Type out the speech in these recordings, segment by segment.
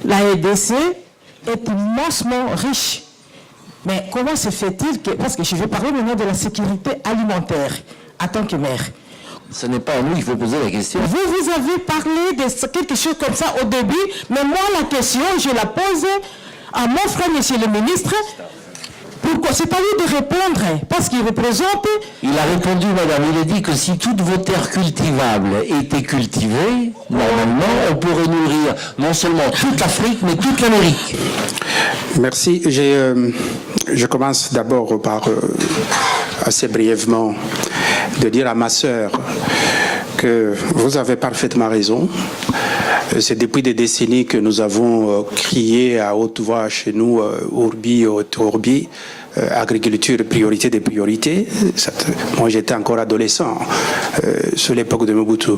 la RDC est immensement riche. Mais comment se fait-il que... Parce que je vais parler maintenant de la sécurité alimentaire en tant que maire. Ce n'est pas à nous qu'il faut poser la question. Vous avez parlé de quelque chose comme ça au début, mais moi la question, je la pose à mon frère, monsieur le ministre. Pourquoi? C'est pas lui de répondre, parce qu'il représente... Il a répondu, madame, il a dit que si toutes vos terres cultivables étaient cultivées, normalement, on pourrait nourrir non seulement toute l'Afrique, mais toute l'Amérique. Merci. Je commence d'abord par, assez brièvement, de dire à ma sœur que vous avez parfaitement raison. C'est depuis des décennies que nous avons crié à haute voix chez nous, Urbi et Orbi, agriculture, priorité des priorités. Moi, j'étais encore adolescent sur l'époque de Mobutu.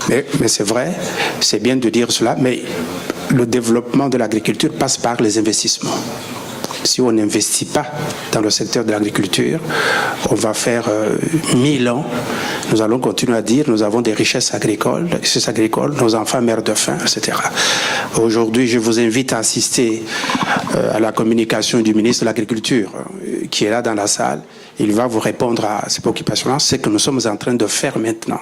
Mais c'est vrai, c'est bien de dire cela, mais le développement de l'agriculture passe par les investissements. Si on n'investit pas dans le secteur de l'agriculture, on va faire 1000 ans. Nous allons continuer à dire nous avons des richesses agricoles, nos enfants meurent de faim, etc. Aujourd'hui, je vous invite à assister à la communication du ministre de l'Agriculture qui est là dans la salle. Il va vous répondre à ces préoccupations-là, c'est ce que nous sommes en train de faire maintenant.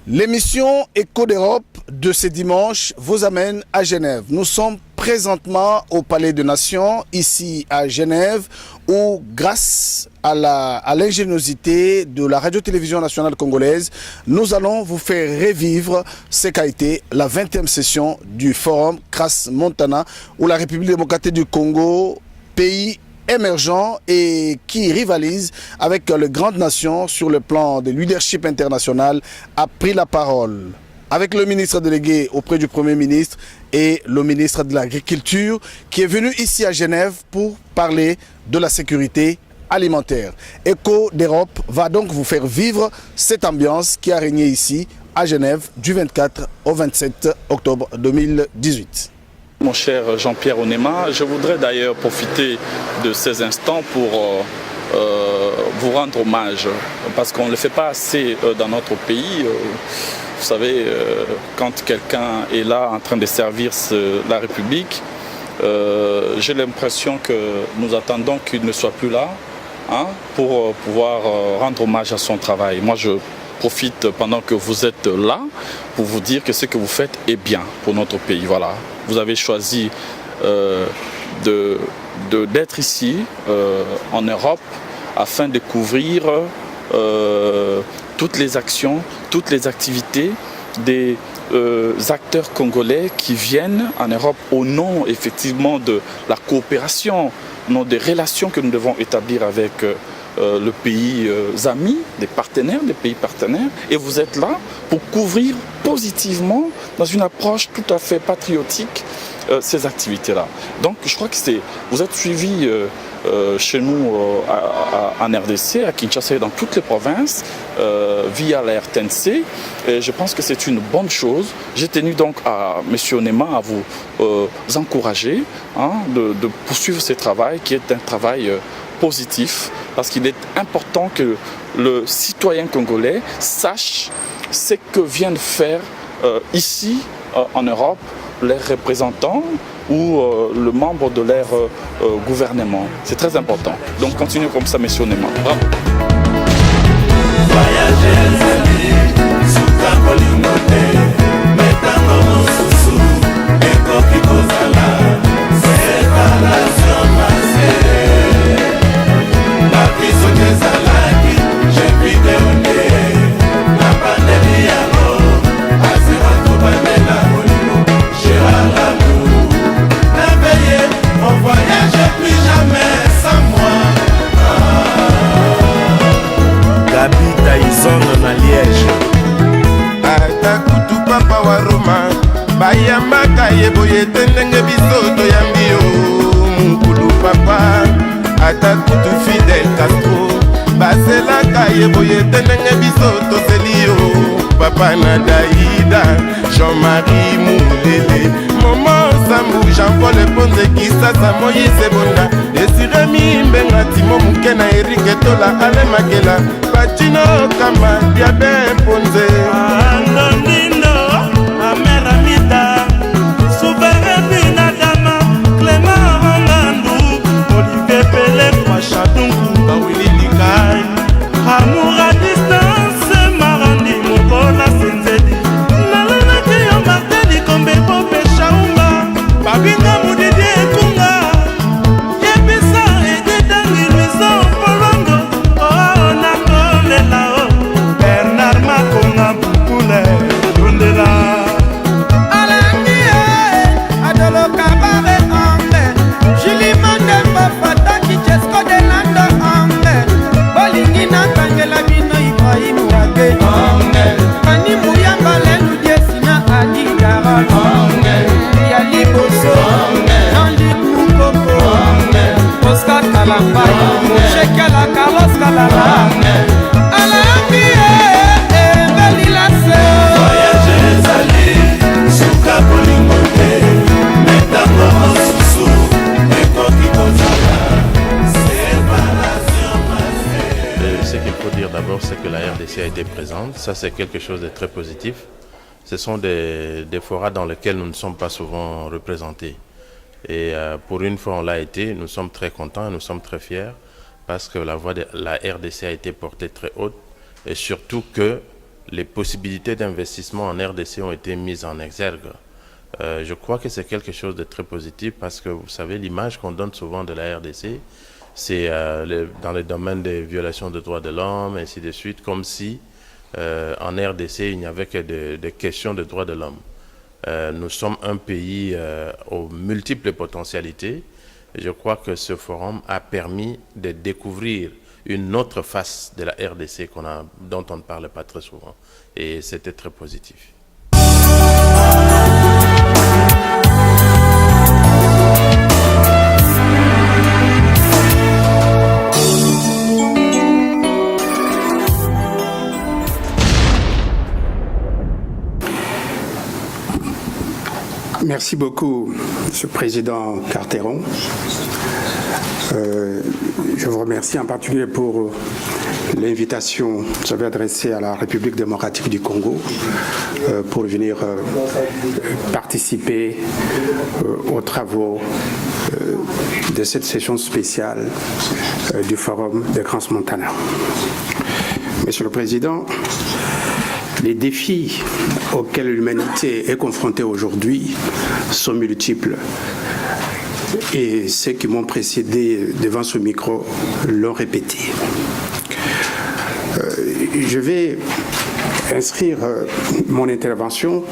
L'émission Écho d'Europe de ce dimanche vous amène à Genève. Nous sommes présentement au Palais des Nations, ici à Genève, où grâce à l'ingéniosité de la Radio-Télévision nationale congolaise, nous allons vous faire revivre ce qu'a été la 20e session du Forum Crans-Montana, où la République démocratique du Congo, pays émergent et qui rivalise avec les grandes nations sur le plan de leadership international, a pris la parole avec le ministre délégué auprès du Premier ministre et le ministre de l'Agriculture qui est venu ici à Genève pour parler de la sécurité alimentaire. Écho d'Europe va donc vous faire vivre cette ambiance qui a régné ici à Genève du 24 au 27 octobre 2018. Mon cher Jean-Pierre Onema, je voudrais d'ailleurs profiter de ces instants pour vous rendre hommage, parce qu'on ne le fait pas assez dans notre pays. Vous savez, quand quelqu'un est là en train de servir la République, j'ai l'impression que nous attendons qu'il ne soit plus là pour pouvoir rendre hommage à son travail. Moi, je profite pendant que vous êtes là pour vous dire que ce que vous faites est bien pour notre pays. Voilà. Vous avez choisi d'être ici en Europe afin de couvrir toutes les actions, toutes les activités des acteurs congolais qui viennent en Europe au nom effectivement de la coopération, au nom des relations que nous devons établir avec le pays ami, des pays partenaires, et vous êtes là pour couvrir positivement, dans une approche tout à fait patriotique, ces activités-là. Donc je crois que vous êtes suivis chez nous en RDC, à Kinshasa et dans toutes les provinces, via la RTNC, et je pense que c'est une bonne chose. J'ai tenu donc à M. Onema à vous encourager de poursuivre ce travail qui est un travail positif, parce qu'il est important que le citoyen congolais sache ce que viennent faire ici en Europe les représentants ou le membre de leur gouvernement. C'est très important. Donc continuez comme ça, M. Onema. Bravo. bayambaka yeboye tendenge bisoto ya mbio mukulu papa ata kutu Fidel Castro baselaka yeboye tendenge bisoto selio papa na Daïda Jean-Marie Moulele Momo Sambu Jean-Paul Ponze Kisasa Moïse Bonda Desire Mimbenga Timo Mukena Eric Tola Ale Makela Pachino Kama Diabe Ponze Andonindo Ameramida Souverain Binada RDC a été présente. Ça, c'est quelque chose de très positif. Ce sont des forats dans lesquels nous ne sommes pas souvent représentés. Et pour une fois, on l'a été. Nous sommes très contents, nous sommes très fiers parce que la voix de la RDC a été portée très haute et surtout que les possibilités d'investissement en RDC ont été mises en exergue. Je crois que c'est quelque chose de très positif parce que vous savez, l'image qu'on donne souvent de la RDC, c'est dans le domaine des violations de droits de l'homme, ainsi de suite, comme si en RDC, il n'y avait que des questions de droits de l'homme. Nous sommes un pays aux multiples potentialités. Et je crois que ce forum a permis de découvrir une autre face de la RDC dont on ne parle pas très souvent. Et c'était très positif. Merci beaucoup, Monsieur le Président Carteron. Je vous remercie en particulier pour l'invitation que vous avez adressée à la République démocratique du Congo pour venir participer aux travaux de cette session spéciale du Forum de Crans-Montana. Monsieur le Président, les défis auxquels l'humanité est confrontée aujourd'hui sont multiples. Et ceux qui m'ont précédé devant ce micro l'ont répété. Je vais inscrire mon intervention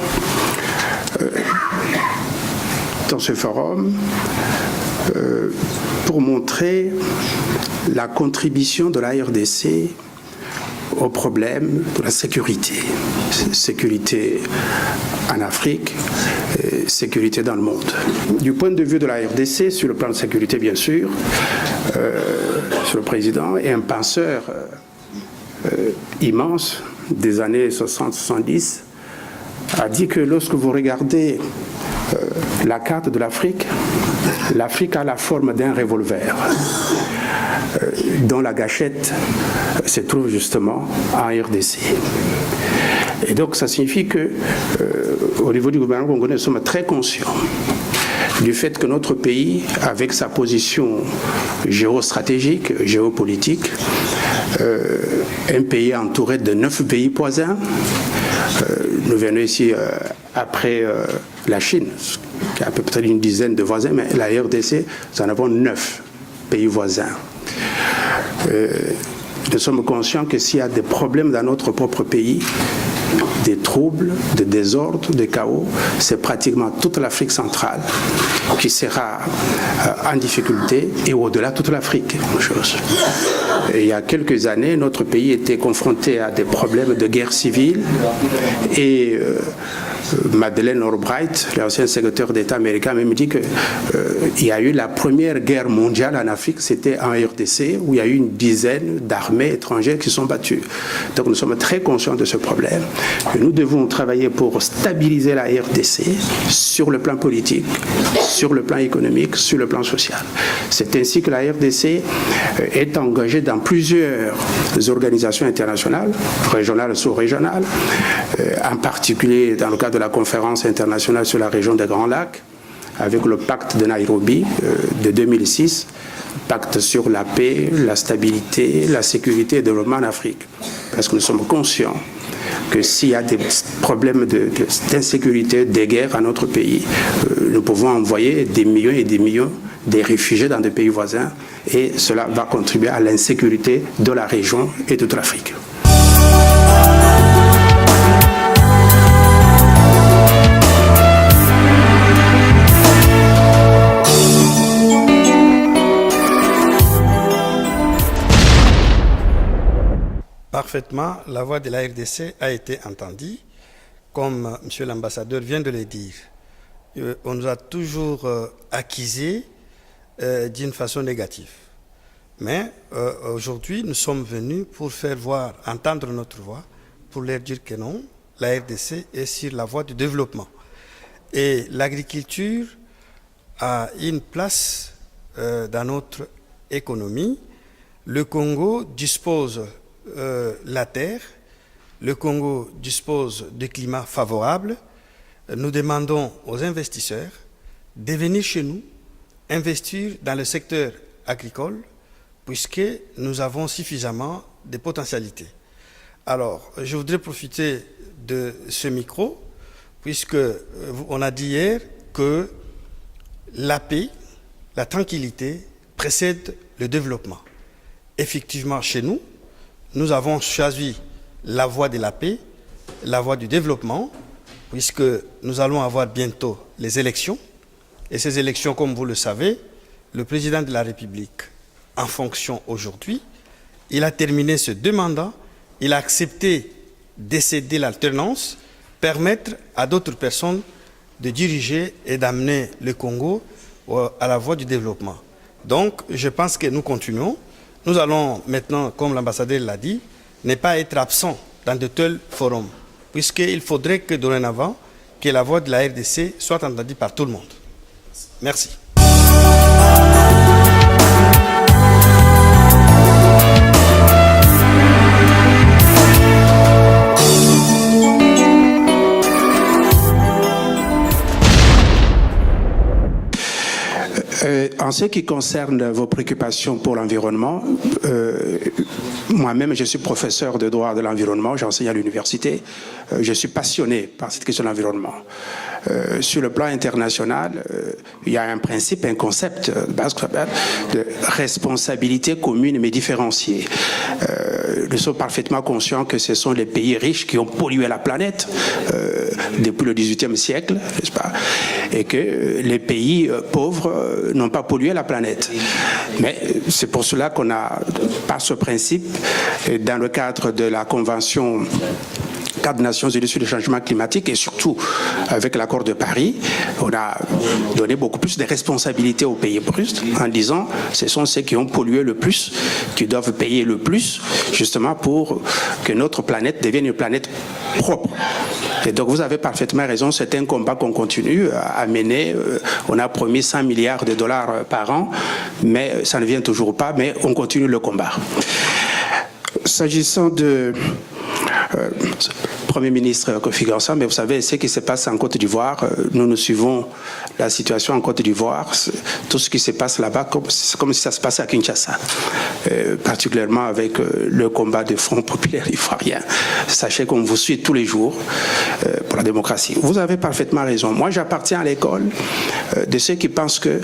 dans ce forum pour montrer la contribution de la RDC au problème de la sécurité. Sécurité en Afrique, et sécurité dans le monde. Du point de vue de la RDC, sur le plan de sécurité bien sûr, Monsieur le Président est un penseur immense des années 60-70, a dit que lorsque vous regardez la carte de l'Afrique, l'Afrique a la forme d'un revolver dont la gâchette se trouve justement en RDC. Et donc ça signifie que au niveau du gouvernement congolais, nous sommes très conscients du fait que notre pays, avec sa position géostratégique, géopolitique, un pays entouré de 9 pays voisins, nous venons ici après la Chine, qui a peut-être une dizaine de voisins, mais la RDC, nous en avons 9 pays voisins. Nous sommes conscients que s'il y a des problèmes dans notre propre pays, des troubles, des désordres, des chaos, c'est pratiquement toute l'Afrique centrale qui sera en difficulté et au-delà toute l'Afrique. Il y a quelques années, notre pays était confronté à des problèmes de guerre civile et Madeleine Albright, l'ancien secrétaire d'État américain, même dit qu'il y a eu la première guerre mondiale en Afrique, c'était en RDC, où il y a eu une dizaine d'armées étrangères qui sont battues. Donc nous sommes très conscients de ce problème. Et nous devons travailler pour stabiliser la RDC sur le plan politique, sur le plan économique, sur le plan social. C'est ainsi que la RDC est engagée dans plusieurs organisations internationales, régionales, sous-régionales, en particulier dans le cadre de la conférence internationale sur la région des Grands Lacs, avec le pacte de Nairobi de 2006, pacte sur la paix, la stabilité, la sécurité et le développement en Afrique. Parce que nous sommes conscients que s'il y a des problèmes d'insécurité, des guerres à notre pays, nous pouvons envoyer des millions et des millions de réfugiés dans des pays voisins et cela va contribuer à l'insécurité de la région et de toute l'Afrique. Parfaitement, la voix de la RDC a été entendue, comme M. l'ambassadeur vient de le dire. On nous a toujours accusés d'une façon négative. Mais aujourd'hui, nous sommes venus pour faire voir, entendre notre voix, pour leur dire que non, la RDC est sur la voie du développement. Et l'agriculture a une place dans notre économie. Le Congo dispose la terre le Congo dispose de climats favorables. Nous demandons aux investisseurs de venir chez nous, investir dans le secteur agricole, puisque nous avons suffisamment de potentialités. Alors, je voudrais profiter de ce micro, puisque on a dit hier que la paix, la tranquillité précède le développement. Effectivement, chez nous, nous avons choisi la voie de la paix, la voie du développement, puisque nous allons avoir bientôt les élections. Et ces élections, comme vous le savez, le président de la République, en fonction aujourd'hui, il a terminé ce 2 mandats, il a accepté de céder l'alternance, permettre à d'autres personnes de diriger et d'amener le Congo à la voie du développement. Donc, je pense que nous continuons. Nous allons maintenant, comme l'ambassadeur l'a dit, ne pas être absents dans de tels forums, puisqu'il faudrait que dorénavant, que la voix de la RDC soit entendue par tout le monde. Merci. En ce qui concerne vos préoccupations pour l'environnement, moi-même je suis professeur de droit de l'environnement, j'enseigne à l'université, je suis passionné par cette question de l'environnement. Sur le plan international, il y a un principe, un concept de responsabilité commune mais différenciée. Nous sommes parfaitement conscients que ce sont les pays riches qui ont pollué la planète depuis le XVIIIe siècle, n'est-ce pas, et que les pays pauvres n'ont pas pollué la planète. Mais c'est pour cela qu'on a, par ce principe, dans le cadre de la Convention des Nations Unies sur le changement climatique et surtout avec l'accord de Paris, on a donné beaucoup plus de responsabilités aux pays brusques en disant ce sont ceux qui ont pollué le plus qui doivent payer le plus justement pour que notre planète devienne une planète propre. Et donc vous avez parfaitement raison, c'est un combat qu'on continue à mener. On a promis 100 milliards de dollars par an, mais ça ne vient toujours pas, mais on continue le combat. S'agissant de Premier ministre Kofi Gansah, mais vous savez ce qui se passe en Côte d'Ivoire, nous suivons la situation en Côte d'Ivoire, tout ce qui se passe là-bas, c'est comme si ça se passait à Kinshasa, particulièrement avec le combat du Front populaire ivoirien. Sachez qu'on vous suit tous les jours pour la démocratie. Vous avez parfaitement raison. Moi, j'appartiens à l'école de ceux qui pensent que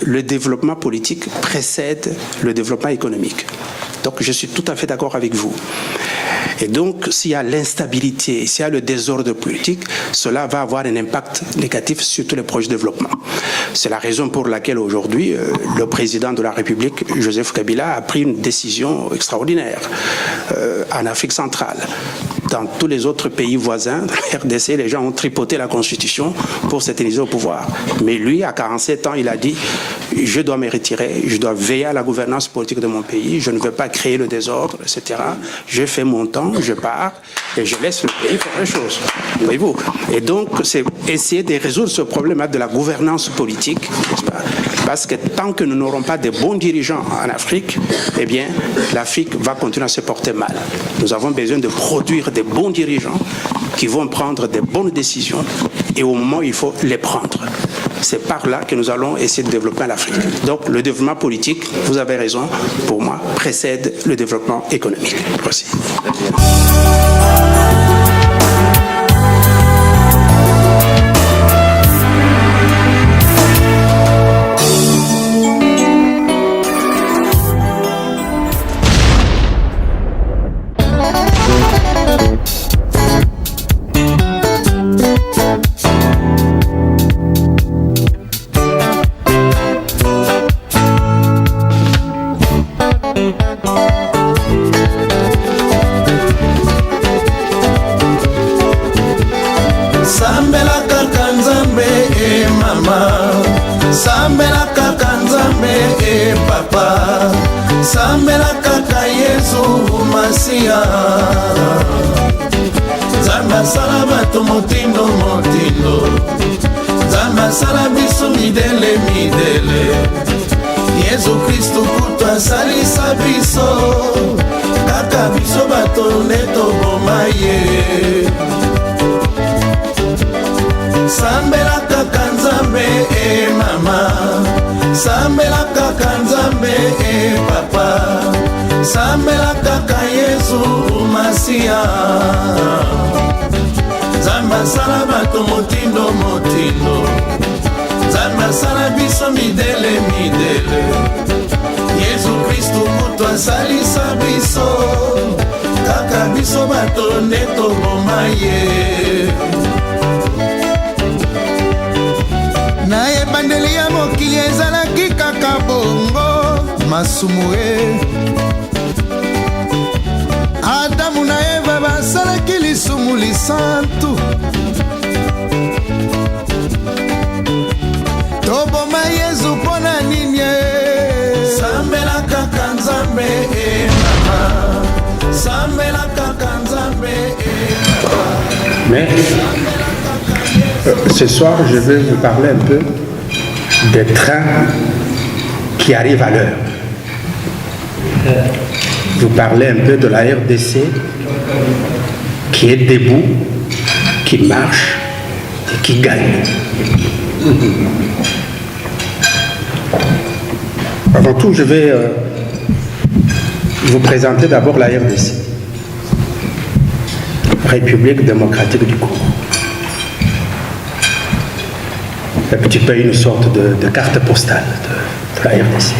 le développement politique précède le développement économique. Donc, je suis tout à fait d'accord avec vous. Et donc, s'il y a l'instabilité, s'il y a le désordre politique, cela va avoir un impact négatif sur tous les projets de développement. C'est la raison pour laquelle aujourd'hui, le président de la République, Joseph Kabila, a pris une décision extraordinaire en Afrique centrale. Dans tous les autres pays voisins, RDC, les gens ont tripoté la Constitution pour s'éterniser au pouvoir. Mais lui, à 47 ans, il a dit « Je dois me retirer, je dois veiller à la gouvernance politique de mon pays, je ne veux pas créer le désordre, etc. Je fais mon temps, je pars et je laisse le pays faire les choses. » Voyez-vous? Et donc, c'est essayer de résoudre ce problème de la gouvernance politique, n'est-ce pas? Parce que tant que nous n'aurons pas de bons dirigeants en Afrique, eh bien, l'Afrique va continuer à se porter mal. Nous avons besoin de produire des bons dirigeants qui vont prendre des bonnes décisions et au moment où il faut les prendre. C'est par là que nous allons essayer de développer l'Afrique. Donc, le développement politique, vous avez raison, pour moi, précède le développement économique. Merci. Yesu Kristo kuta asalisa biso kaka biso bato nde toboma ye sambela kaka nzambe e mama sambela kaka nzambe e papa sambela kaka yesu masiya nzambe asala bato motindo motindo nzambe asala biso midele midele yesu kristu moto asalisa biso kaka biso bato nde toboma ye na ebandeli ya mokili ezalaki kaka bongo masumu e adamu na eva basalaki lisumu lisantu toboma yesu mpo na nini sambela kaka nzambe e mama sambela kaka nzambe e papa. Mais ce soir, je vais vous parler un peu des trains qui arrivent à l'heure. Vous parler un peu de la RDC qui est debout, qui marche et qui gagne. Avant tout, je vais vous présenter d'abord la RDC, République démocratique du Congo. Un petit peu une sorte de carte postale de la RDC.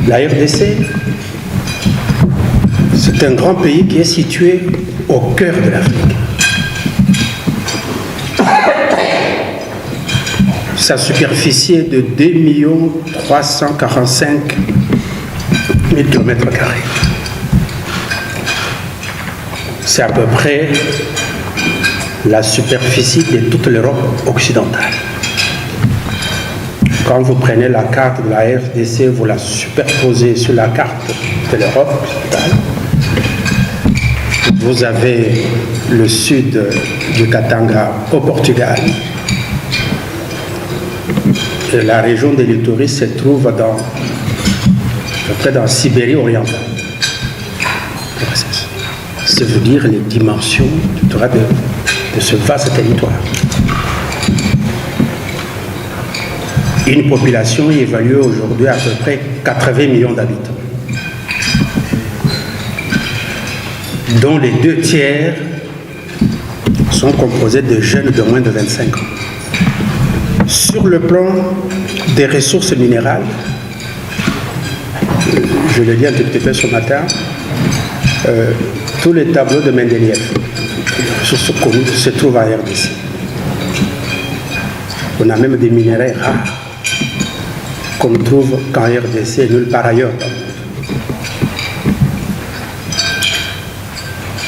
La RDC, c'est un grand pays qui est situé au cœur de l'Afrique. Sa superficie est de 2 345 000 km². C'est à peu près la superficie de toute l'Europe occidentale. Quand vous prenez la carte de la RDC, vous la superposez sur la carte de l'Europe occidentale, vous avez le sud du Katanga au Portugal. Et la région de l'Ituri se trouve à peu près dans la Sibérie orientale. Ça veut dire les dimensions de ce vaste territoire. Une population évaluée aujourd'hui à peu près 80 millions d'habitants, dont les 2 tiers sont composés de jeunes de moins de 25 ans. Sur le plan des ressources minérales, je l'ai dit un tout petit peu ce matin, tous les tableaux de Mendeleev, les ressources connues, se trouvent à RDC. On a même des minéraux rares qu'on trouve qu'en RDC et nulle part ailleurs.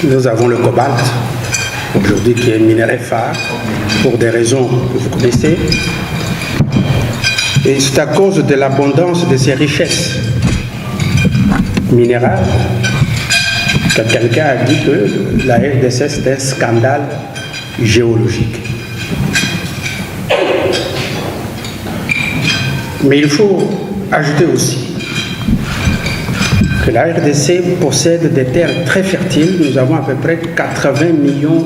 Nous avons le cobalt, aujourd'hui qui est un minerai phare, pour des raisons que vous connaissez. Et c'est à cause de l'abondance de ces richesses minérales que quelqu'un a dit que la RDC c'est un scandale géologique. Mais il faut ajouter aussi que la RDC possède des terres très fertiles. Nous avons à peu près 80 millions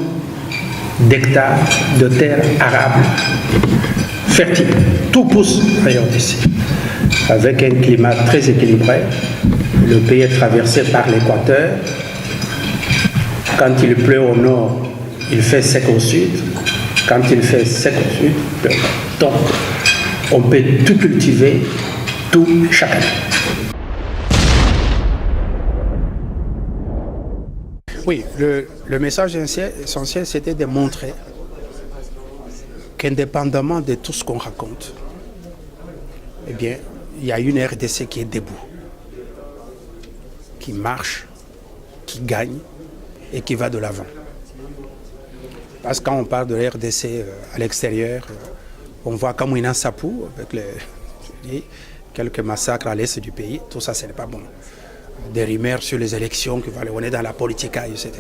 d'hectares de terres arables fertiles. Tout pousse à RDC, avec un climat très équilibré. Le pays est traversé par l'équateur. Quand il pleut au nord, il fait sec au sud. Quand il fait sec au sud, il pleut. Donc, on peut tout cultiver, tout chaque année. Oui, le message essentiel, c'était de montrer qu'indépendamment de tout ce qu'on raconte, eh bien, il y a une RDC qui est debout, qui marche, qui gagne et qui va de l'avant. Parce que quand on parle de la RDC à l'extérieur, on voit Kamwina Sapou avec quelques massacres à l'est du pays. Tout ça, ce n'est pas bon. Des rumeurs sur les élections, on est dans la politique, etc.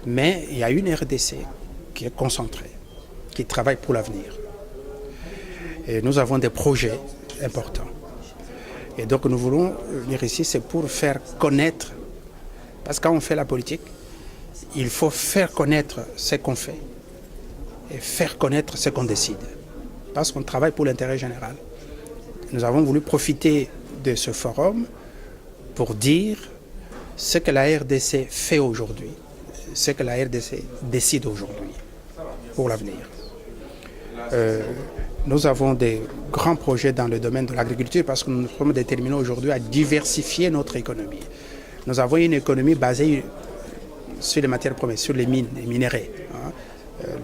Mais il y a une RDC qui est concentrée, qui travaille pour l'avenir. Et nous avons des projets importants. Et donc nous voulons venir ici, c'est pour faire connaître, parce que quand on fait la politique, il faut faire connaître ce qu'on fait et faire connaître ce qu'on décide. Parce qu'on travaille pour l'intérêt général. Nous avons voulu profiter de ce forum pour dire ce que la RDC fait aujourd'hui, ce que la RDC décide aujourd'hui pour l'avenir. Nous avons des grands projets dans le domaine de l'agriculture parce que nous sommes déterminés aujourd'hui à diversifier notre économie. Nous avons une économie basée sur les matières premières, sur les mines, les minéraux,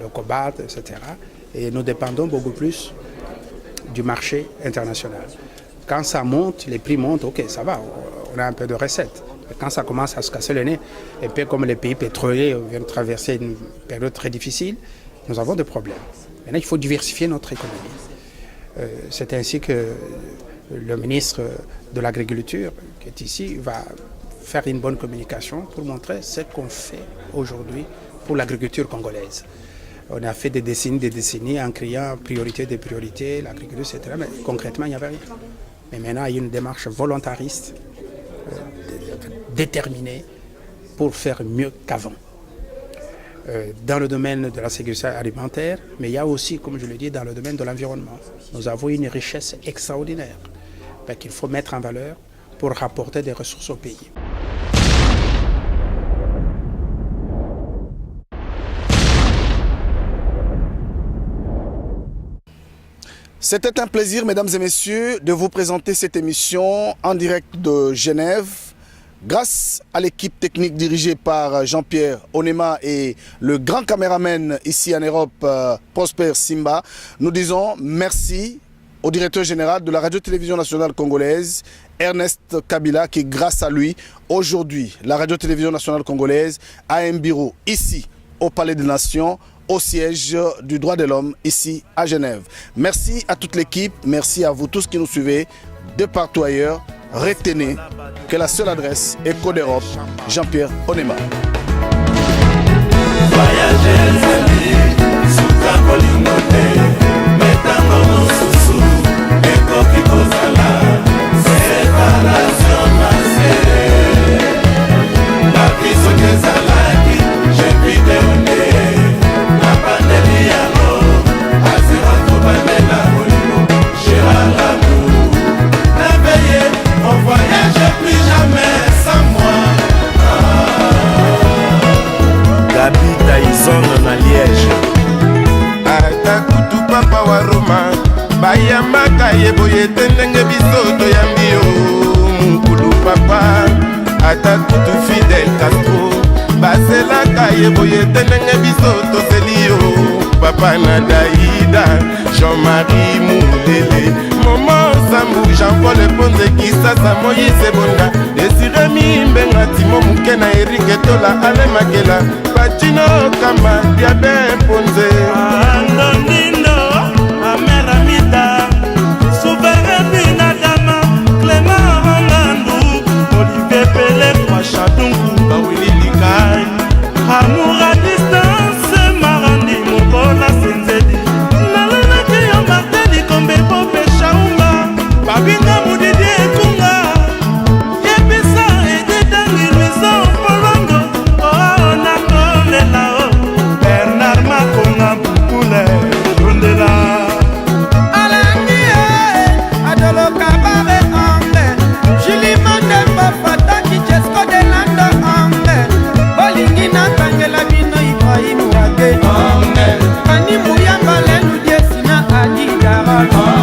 le cobalt, etc. Et nous dépendons beaucoup plus du marché international. Quand ça monte, les prix montent, ok, ça va, on a un peu de recettes. Mais quand ça commence à se casser le nez, et puis comme les pays pétroliers viennent traverser une période très difficile, nous avons des problèmes. Maintenant, il faut diversifier notre économie. C'est ainsi que le ministre de l'Agriculture, qui est ici, va faire une bonne communication pour montrer ce qu'on fait aujourd'hui pour l'agriculture congolaise. On a fait des décennies en criant priorité des priorités, l'agriculture, etc. Mais concrètement, il n'y avait rien. Mais maintenant, il y a une démarche volontariste, déterminée, pour faire mieux qu'avant. Dans le domaine de la sécurité alimentaire, mais il y a aussi, comme je le dis, dans le domaine de l'environnement. Nous avons une richesse extraordinaire qu'il faut mettre en valeur pour rapporter des ressources au pays. C'était un plaisir, mesdames et messieurs, de vous présenter cette émission en direct de Genève. Grâce à l'équipe technique dirigée par Jean-Pierre Onema et le grand caméraman ici en Europe, Prosper Simba, nous disons merci au directeur général de la Radio-Télévision nationale congolaise, Ernest Kabila, qui grâce à lui, aujourd'hui, la Radio-Télévision nationale congolaise a un bureau ici, au Palais des Nations, au siège du droit de l'homme, ici à Genève. Merci à toute l'équipe, merci à vous tous qui nous suivez de partout ailleurs. Retenez que la seule adresse est Code Europe, Jean-Pierre Onema. bayambaka yeboye ndenge biso toyambi yo mukulu papa ata kutu Fidel Castro baselaka yeboye ndenge biso toseli yo papa na Daïda Jean-Marie Moulele Momo Sambu Jean-Paul Ponze Kisasa Moïse Bonda Desire Mimbenga Timo Mukena Eric Tola Ale Makela Pachino Kamba Diabe Ponze Andonindo Amera Mita Souverain Binadama Clément Rangandu Olivier Pelé Machadungu Bawili Likai Amour à distance Marandi Mokola Sinzedi Nalana Kiyo Marteli Kombe Pope Shaumba Babinga Moudidi Ekunga Yebisa Ededangi Luison Polongo Oh Nakole Lao Bernard Makonga Bukule Rondela Ani Muyamba Lenu Diesina Adi Daral